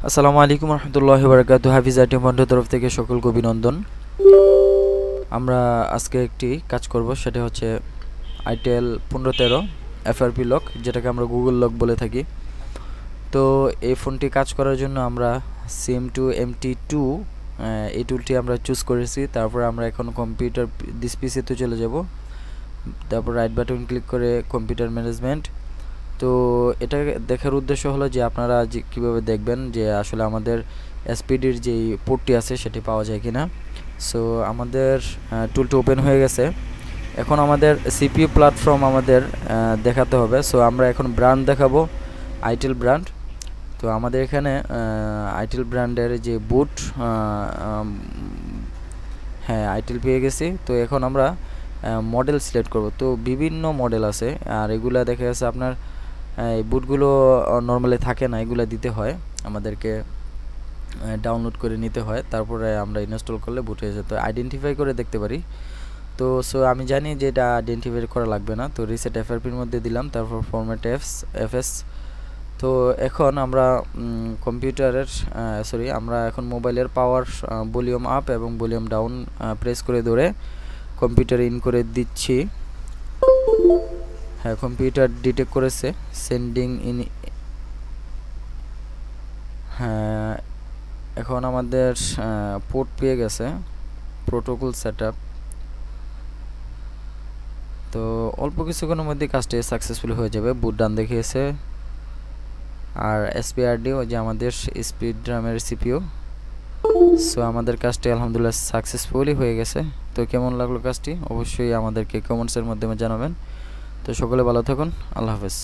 আসসালামু আলাইকুম রহমতুল্লাহি ওয়া বারাকাতুহু। হাফিজ আইটি বন্ধুর তরফ থেকে সকলকে অভিনন্দন। আমরা আজকে একটি কাজ করব, সেটা হচ্ছে আইটেল 1513 FRP লক, যেটাকে আমরা গুগল লক বলে থাকি। তো এই ফোনটি কাজ করার জন্য আমরা cm2 mt2 এই টুলটি আমরা চুজ করেছি। তারপর আমরা এখন কম্পিউটার দিস পিসিতে চলে যাব। তারপর রাইট বাটন ক্লিক করে কম্পিউটার ম্যানেজমেন্ট। তো এটা দেখার উদ্দেশ্য হলো যে আপনারা কীভাবে দেখবেন যে আসলে আমাদের এসপিডির যেই পোর্টটি আছে সেটি পাওয়া যায় কিনা। সো আমাদের টুলটি ওপেন হয়ে গেছে। এখন আমাদের সিপিইউ প্ল্যাটফর্ম আমাদের দেখাতে হবে। সো আমরা এখন ব্র্যান্ড দেখাবো, আইটেল ব্র্যান্ড। তো আমাদের এখানে আইটেল ব্র্যান্ডের যে বুট, হ্যাঁ আইটেল পেয়ে গেছি। তো এখন আমরা মডেল সিলেক্ট করব। তো বিভিন্ন মডেল আছে, আর এগুলা দেখা যাচ্ছে আপনার এই বুটগুলো নর্মালি থাকে না, এগুলো দিতে হয় আমাদেরকে, ডাউনলোড করে নিতে হয়, তারপরে আমরা ইনস্টল করলে বুট হয়ে যায়। তো আইডেন্টিফাই করে দেখতে পারি। তো আমি জানি যে এটা আইডেন্টিফাই করা লাগবে না। তো রিসেট এফআরপির মধ্যে দিলাম, তারপর ফরম্যাট এফএস। তো এখন আমরা কম্পিউটারের আমরা এখন মোবাইলের পাওয়ার ভলিউম আপ এবং ভলিউম ডাউন প্রেস করে ধরে কম্পিউটার ইন করে দিচ্ছি। হ্যাঁ, কম্পিউটার ডিটেক্ট করেছে সেন্ডিং ইন। হ্যাঁ, এখন আমাদের পোর্ট পেয়ে গেছে, প্রোটোকল সেটআপ। তো অল্প কিছুক্ষণের মধ্যে কাজটি সাকসেসফুল হয়ে যাবে। বুট ডান দেখিয়েছে, আর এসপিআরডি ওই যে আমাদের স্পিড ড্রামের সিপিইউ। সো আমাদের কাজটি আলহামদুলিল্লাহ সাকসেসফুলি হয়ে গেছে। তো কেমন লাগলো কাজটি অবশ্যই আমাদেরকে কমেন্টসের মাধ্যমে জানাবেন। তো সকলে ভালো থাকুন, আল্লাহ হাফেজ।